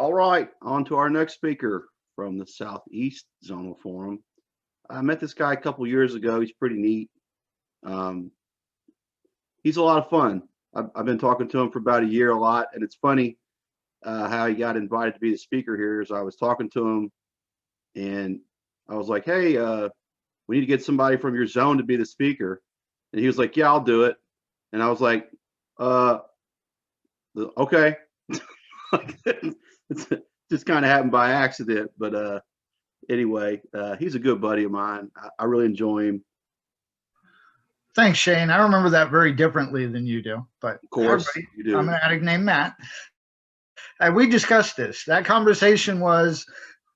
All right, on to our next speaker from the Southeast Zonal Forum. I met this guy a couple years ago. He's pretty neat. Um, he's a lot of fun. I've been talking to him for about a year a lot, and it's funny how he got invited to be the speaker here. As I was talking to him, and I was like, "Hey, we need to get somebody from your zone to be the speaker," and he was like, "Yeah, I'll do it." And I was like, "Okay." It's just kind of happened by accident, but anyway, he's a good buddy of mine. I really enjoy him. Thanks, Shane. I remember that very differently than you do. But of course, you do. I'm an addict named Matt. And we discussed this. That conversation was,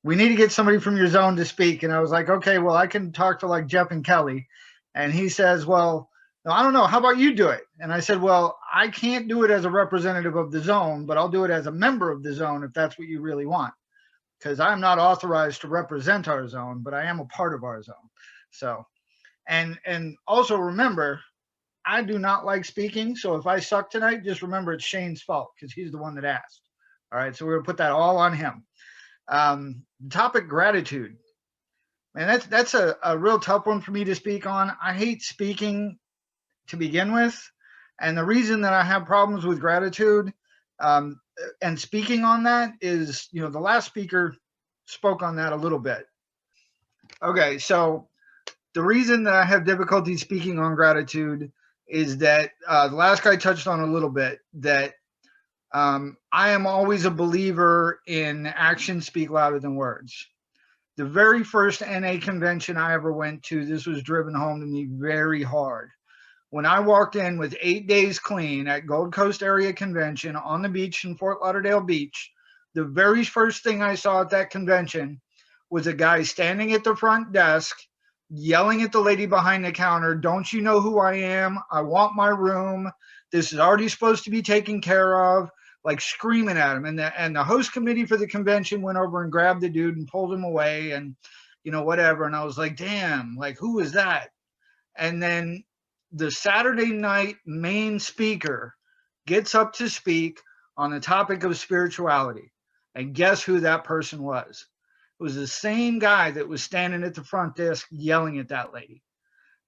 we need to get somebody from your zone to speak. And I was like, okay, well, I can talk to like Jeff and Kelly. And he says, well, no, I don't know. How about you do it? And I said, well, I can't do it as a representative of the zone, but I'll do it as a member of the zone if that's what you really want. Because I'm not authorized to represent our zone, but I am a part of our zone. So, and also remember, I do not like speaking. So if I suck tonight, just remember it's Shane's fault because he's the one that asked. All right. So we're going to put that all on him. Topic gratitude. And that's a real tough one for me to speak on. I hate speaking to begin with. And the reason that I have problems with gratitude and speaking on that is, the last speaker spoke on that a little bit. Okay, so the reason that I have difficulty speaking on gratitude is that the last guy touched on a little bit, that I am always a believer in actions speak louder than words. The very first NA convention I ever went to, this was driven home to me very hard. When I walked in with 8 days clean at Gold Coast Area Convention on the beach in Fort Lauderdale Beach, the very first thing I saw at that convention was a guy standing at the front desk yelling at the lady behind the counter, "Don't you know who I am? I want my room. This is already supposed to be taken care of," like screaming at him. And the host committee for the convention went over and grabbed the dude and pulled him away and, whatever. And I was like, damn, like, who is that? And then the Saturday night main speaker gets up to speak on the topic of spirituality. And guess who that person was? It was the same guy that was standing at the front desk yelling at that lady.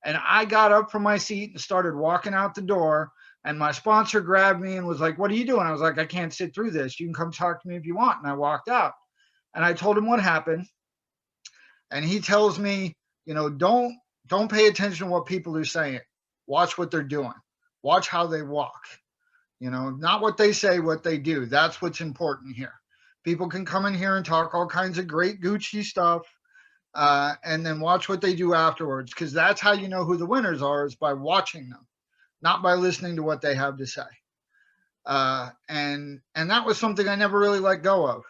And I got up from my seat and started walking out the door. And my sponsor grabbed me and was like, "What are you doing?" I was like, "I can't sit through this. You can come talk to me if you want." And I walked out. And I told him what happened. And he tells me, don't pay attention to what people are saying. Watch what they're doing. Watch how they walk. Not what they say, what they do. That's what's important here. People can come in here and talk all kinds of great Gucci stuff, and then watch what they do afterwards, because that's how you know who the winners are, is by watching them, not by listening to what they have to say. And that was something I never really let go of.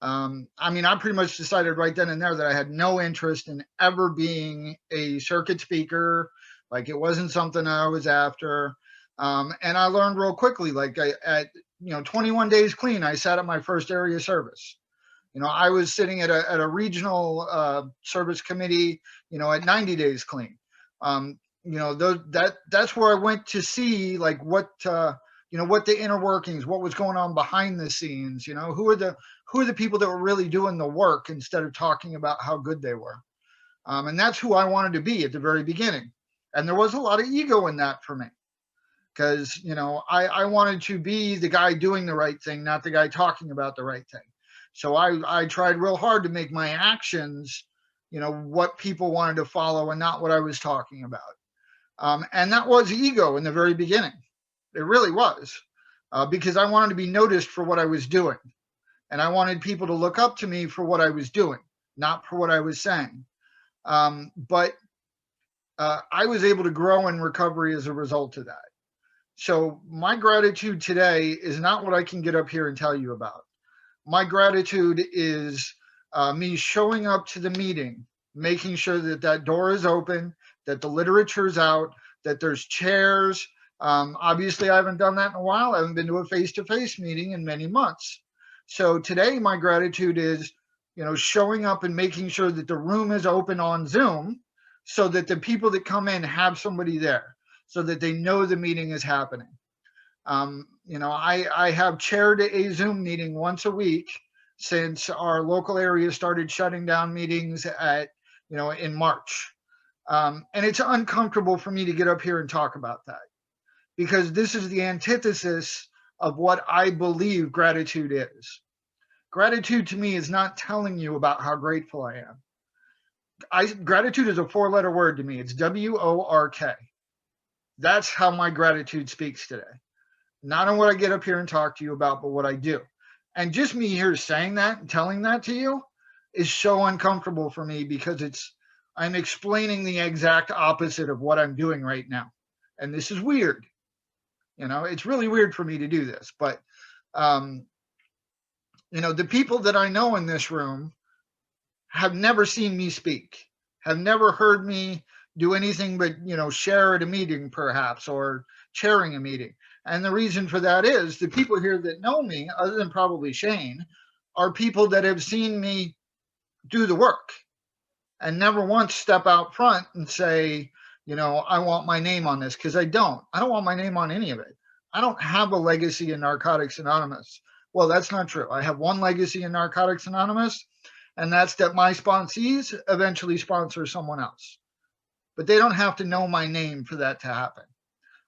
I pretty much decided right then and there that I had no interest in ever being a circuit speaker. Like, it wasn't something I was after. And I learned real quickly, like at 21 days clean, I sat at my first area service. I was sitting at a regional service committee, at 90 days clean. That's where I went to see like what the inner workings, what was going on behind the scenes, who are the people that were really doing the work instead of talking about how good they were. And that's who I wanted to be at the very beginning. And there was a lot of ego in that for me, because, I wanted to be the guy doing the right thing, not the guy talking about the right thing. So I tried real hard to make my actions, what people wanted to follow and not what I was talking about. And that was ego in the very beginning. It really was, because I wanted to be noticed for what I was doing. And I wanted people to look up to me for what I was doing, not for what I was saying. But I was able to grow in recovery as a result of that. So my gratitude today is not what I can get up here and tell you about. My gratitude is me showing up to the meeting, making sure that door is open, that the literature's out, that there's chairs. Obviously, I haven't done that in a while. I haven't been to a face-to-face meeting in many months. So today, my gratitude is, showing up and making sure that the room is open on Zoom, so that the people that come in have somebody there, so that they know the meeting is happening. I have chaired a Zoom meeting once a week since our local area started shutting down meetings at, in March. And it's uncomfortable for me to get up here and talk about that, because this is the antithesis of what I believe gratitude is. Gratitude to me is not telling you about how grateful I am. Gratitude is a 4-letter word to me. It's WORK. That's how my gratitude speaks today. Not on what I get up here and talk to you about, but what I do. And just me here saying that and telling that to you is so uncomfortable for me, because I'm explaining the exact opposite of what I'm doing right now. And this is weird. It's really weird for me to do this, but the people that I know in this room have never seen me speak, have never heard me do anything but, share at a meeting perhaps, or chairing a meeting. And the reason for that is the people here that know me, other than probably Shane, are people that have seen me do the work and never once step out front and say, I want my name on this, because I don't want my name on any of it. I don't have a legacy in Narcotics Anonymous. Well, that's not true. I have one legacy in Narcotics Anonymous, and that's that my sponsees eventually sponsor someone else. But they don't have to know my name for that to happen.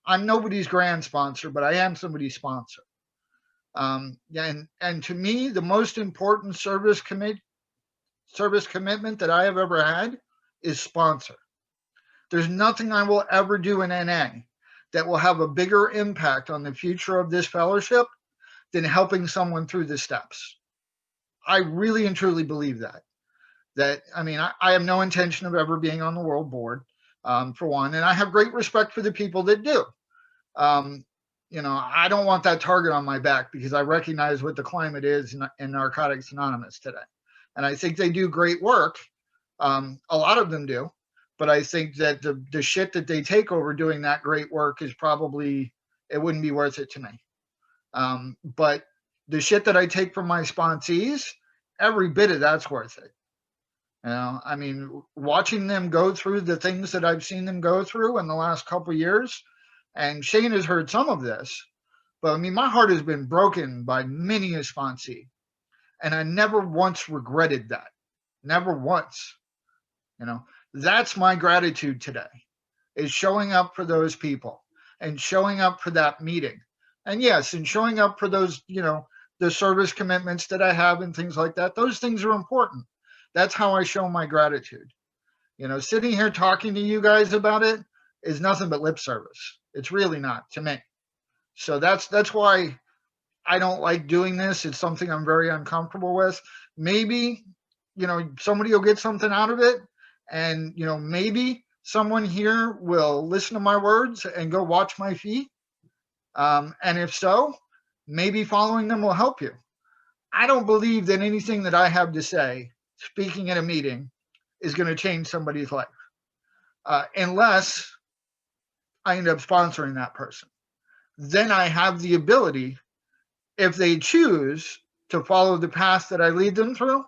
I'm nobody's grand sponsor, but I am somebody's sponsor. And to me, the most important service commitment that I have ever had is sponsor. There's nothing I will ever do in NA that will have a bigger impact on the future of this fellowship than helping someone through the steps. I really and truly believe that. I have no intention of ever being on the world board, for one, and I have great respect for the people that do. I don't want that target on my back, because I recognize what the climate is in Narcotics Anonymous today. And I think they do great work. A lot of them do. But I think that the shit that they take over doing that great work is probably, it wouldn't be worth it to me. But the shit that I take from my sponsees, every bit of that's worth it. Watching them go through the things that I've seen them go through in the last couple of years, and Shane has heard some of this, but my heart has been broken by many a sponsee, and I never once regretted that. Never once. That's my gratitude today, is showing up for those people and showing up for that meeting. And yes, and showing up for those, the service commitments that I have and things like that. Those things are important. That's how I show my gratitude. Sitting here talking to you guys about it is nothing but lip service. It's really not, to me. So that's why I don't like doing this. It's something I'm very uncomfortable with. Maybe, somebody will get something out of it. And, maybe someone here will listen to my words and go watch my feed. And if so, maybe following them will help you. I don't believe that anything that I have to say, speaking at a meeting, is going to change somebody's life, unless I end up sponsoring that person. Then I have the ability, if they choose to follow the path that I lead them through,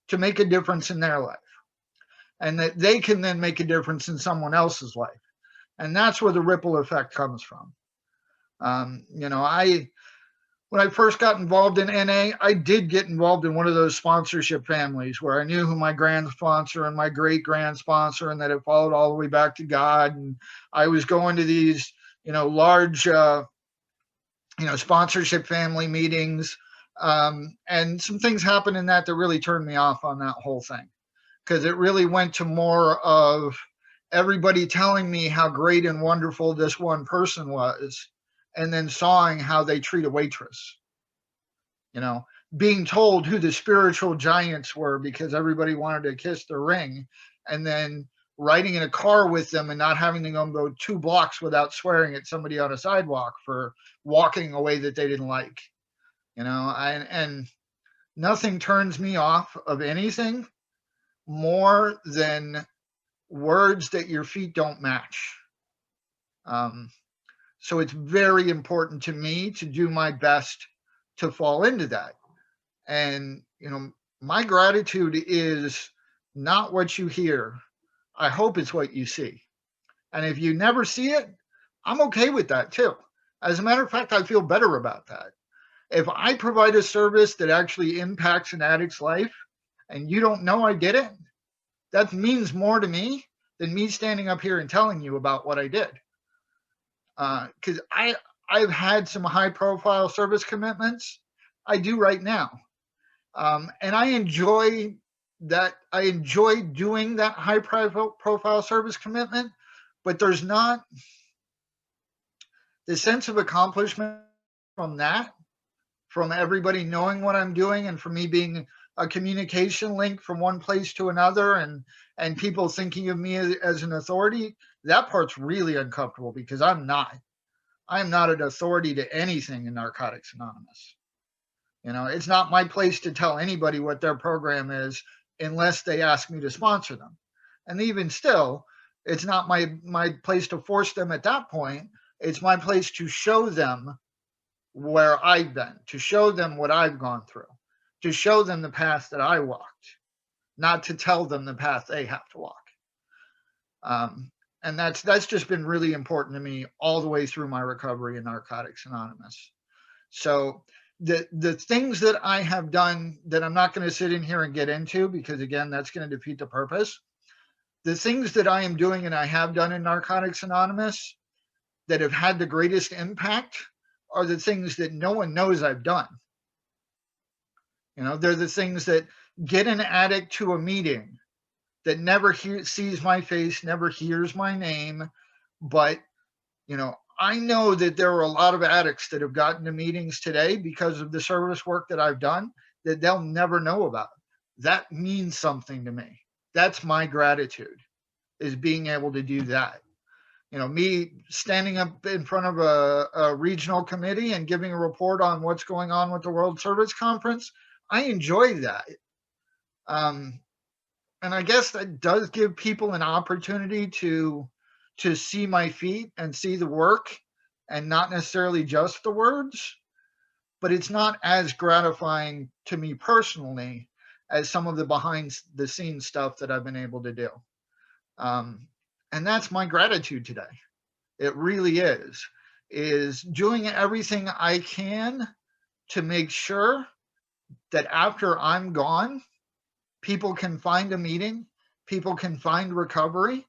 to make a difference in their life. And that they can then make a difference in someone else's life. And that's where the ripple effect comes from. When I first got involved in NA, I did get involved in one of those sponsorship families where I knew who my grand sponsor and my great grand sponsor, and that it followed all the way back to God. And I was going to these, large, sponsorship family meetings. And some things happened in that really turned me off on that whole thing, because it really went to more of everybody telling me how great and wonderful this one person was, and then sawing how they treat a waitress. Being told who the spiritual giants were because everybody wanted to kiss their ring, and then riding in a car with them and not having to go 2 blocks without swearing at somebody on a sidewalk for walking a way that they didn't like. And nothing turns me off of anything more than words that your feet don't match. So it's very important to me to do my best to fall into that. And, my gratitude is not what you hear. I hope it's what you see. And if you never see it, I'm okay with that too. As a matter of fact, I feel better about that. If I provide a service that actually impacts an addict's life and you don't know I did it, that means more to me than me standing up here and telling you about what I did. Because I've had some high profile service commitments. I do right now. And I enjoy that. I enjoy doing that high profile service commitment, but there's not the sense of accomplishment from that, from everybody knowing what I'm doing and for me being a communication link from one place to another, and people thinking of me as an authority. That part's really uncomfortable because I'm not. I am not an authority to anything in Narcotics Anonymous. You know, it's not my place to tell anybody what their program is unless they ask me to sponsor them. And even still, it's not my place to force them at that point. It's my place to show them where I've been, to show them what I've gone through, to show them the path that I walked, not to tell them the path they have to walk. And that's just been really important to me all the way through my recovery in Narcotics Anonymous. So the things that I have done that I'm not going to sit in here and get into, because again, that's going to defeat the purpose. The things that I am doing and I have done in Narcotics Anonymous that have had the greatest impact are the things that no one knows I've done. You know, they're the things that get an addict to a meeting that never sees my face, never hears my name. But, you know, I know that there are a lot of addicts that have gotten to meetings today because of the service work that I've done that they'll never know about. That means something to me. That's my gratitude, is being able to do that. You know, me standing up in front of a regional committee and giving a report on what's going on with the World Service Conference, I enjoy that. And I guess that does give people an opportunity to see my feet and see the work and not necessarily just the words. But it's not as gratifying to me personally as some of the behind the scenes stuff that I've been able to do. And that's my gratitude today. It really is doing everything I can to make sure that after I'm gone, people can find a meeting, people can find recovery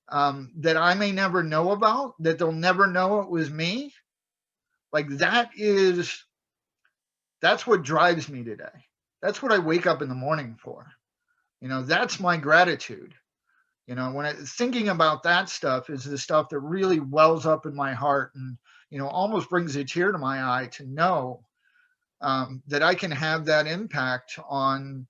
that I may never know about, that they'll never know it was me. Like that's what drives me today. That's what I wake up in the morning for. You know, that's my gratitude. You know, when thinking about that stuff is the stuff that really wells up in my heart and, you know, almost brings a tear to my eye to know that I can have that impact on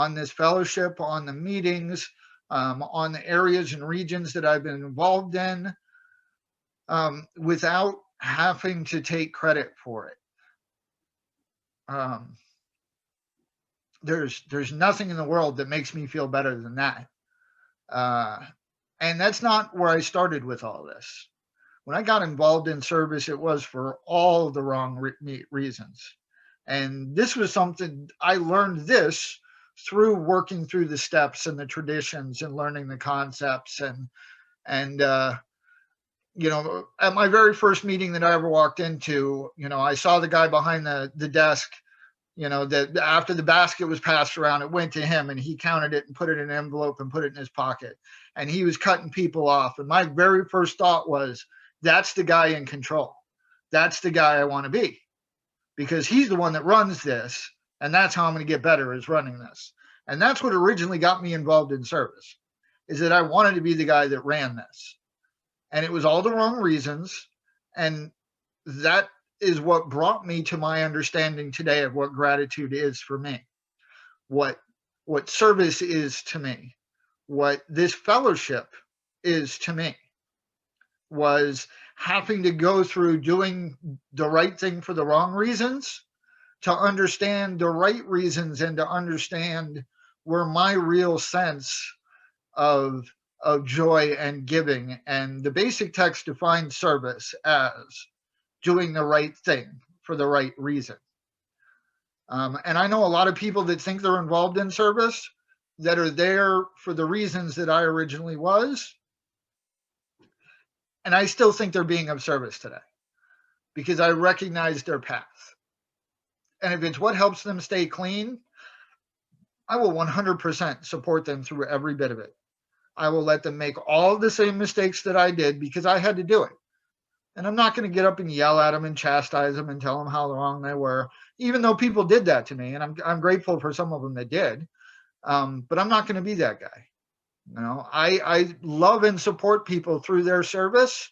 this fellowship, on the meetings, on the areas and regions that I've been involved in, without having to take credit for it. There's nothing in the world that makes me feel better than that. And that's not where I started with all this. When I got involved in service, it was for all the wrong reasons. And this was something I learned this through working through the steps and the traditions and learning the concepts. And you know, at my very first meeting that I ever walked into, you know, I saw the guy behind the desk, you know, that after the basket was passed around, it went to him and he counted it and put it in an envelope and put it in his pocket. And he was cutting people off. And my very first thought was, that's the guy in control. That's the guy I want to be, because he's the one that runs this. And that's how I'm going to get better, is running this. And that's what originally got me involved in service, is that I wanted to be the guy that ran this. And it was all the wrong reasons. And that is what brought me to my understanding today of what gratitude is for me, what service is to me, what this fellowship is to me, was having to go through doing the right thing for the wrong reasons to understand the right reasons and to understand where my real sense of joy and giving. And the basic text defines service as doing the right thing for the right reason. And I know a lot of people that think they're involved in service that are there for the reasons that I originally was. And I still think they're being of service today because I recognize their path. And if it's what helps them stay clean, I will 100% support them through every bit of it. I will let them make all the same mistakes that I did because I had to do it. And I'm not going to get up and yell at them and chastise them and tell them how wrong they were, even though people did that to me. And I'm grateful for some of them that did. But I'm not going to be that guy. You know, I love and support people through their service.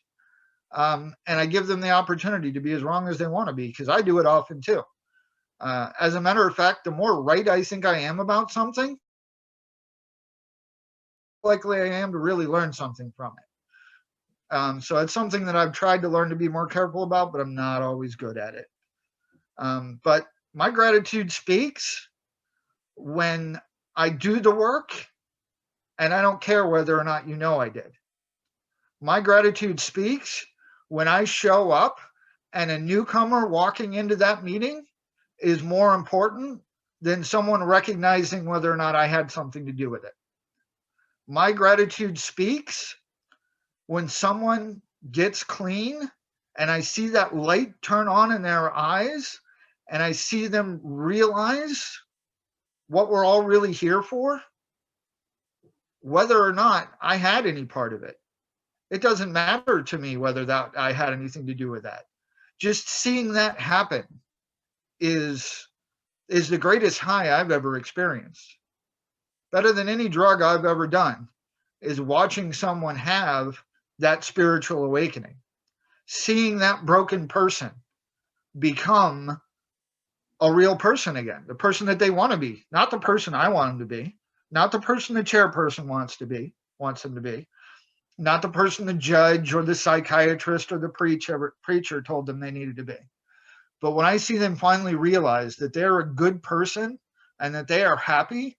And I give them the opportunity to be as wrong as they want to be, because I do it often too. As a matter of fact, the more right I think I am about something, likely I am to really learn something from it. So it's something that I've tried to learn to be more careful about, but I'm not always good at it. But my gratitude speaks when I do the work, and I don't care whether or not you know I did. My gratitude speaks when I show up and a newcomer walking into that meeting is more important than someone recognizing whether or not I had something to do with it. My gratitude speaks when someone gets clean and I see that light turn on in their eyes and I see them realize what we're all really here for, whether or not I had any part of it. It doesn't matter to me whether that I had anything to do with that. Just seeing that happen is the greatest high I've ever experienced. Better than any drug I've ever done is watching someone have that spiritual awakening, seeing that broken person become a real person again, the person that they want to be, not the person I want them to be, not the person the chairperson wants them to be, not the person the judge or the psychiatrist or the preacher told them they needed to be. But when I see them finally realize that they're a good person and that they are happy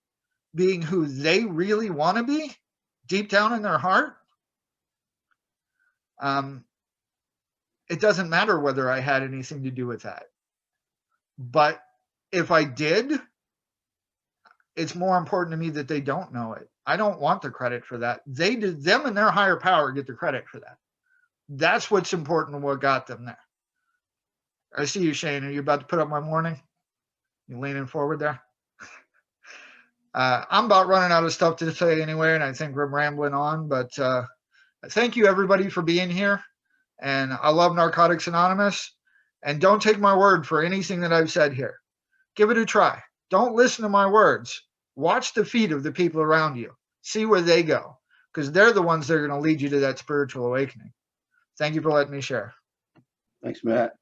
being who they really want to be deep down in their heart, it doesn't matter whether I had anything to do with that. But if I did, it's more important to me that they don't know it. I don't want the credit for that. They did, them and their higher power get the credit for that. That's what's important and what got them there. I see you, Shane. Are you about to put up my warning? You leaning forward there? I'm about running out of stuff to say anyway, and I think we're rambling on. But thank you, everybody, for being here. And I love Narcotics Anonymous. And don't take my word for anything that I've said here. Give it a try. Don't listen to my words. Watch the feet of the people around you. See where they go, because they're the ones that are going to lead you to that spiritual awakening. Thank you for letting me share. Thanks, Matt.